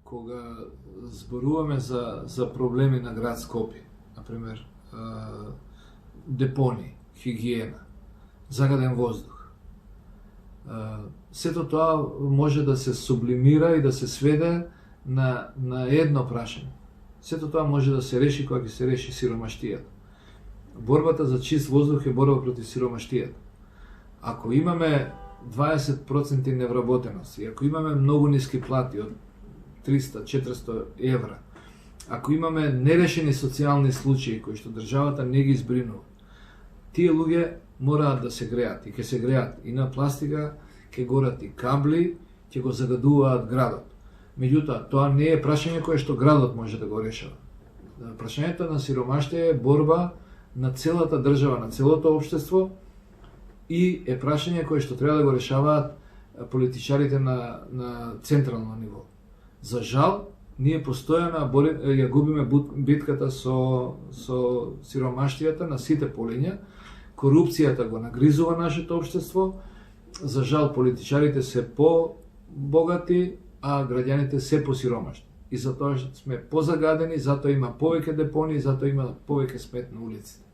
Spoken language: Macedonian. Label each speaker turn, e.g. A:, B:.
A: кога зборуваме за проблеми на град Скопје, например, депони, хигиена, загаден воздух, сето тоа може да се сублимира и да се сведе на едно прашање. Сето тоа може да се реши кога ќе се реши сиромаштијата. Борбата за чист воздух е борба против сиромаштијата. Ако имаме 20% невработеност и ако имаме многу ниски плати од 300-400 евра, ако имаме нерешени социјални случаи кои што државата не ги избринува, тие луѓе мораат да се греат и ќе се греат и на пластика, ќе горат и кабли, ќе го загадуваат градот. Меѓутоа, тоа не е прашање кое што градот може да го решава. Прашањето на сиромаштие е борба на целата држава, на целото општество и е прашање кое што треба да го решаваат политичарите на централно ниво. За жал, ние постојано ја губиме битката со сиромаштијата на сите полиња. Корупцијата го нагризува нашето општество. За жал, политичарите се по-богати, а граѓаните се посиромашни. И затоа сме позагадени, затоа има повеќе депони, затоа има повеќе смет на улиците.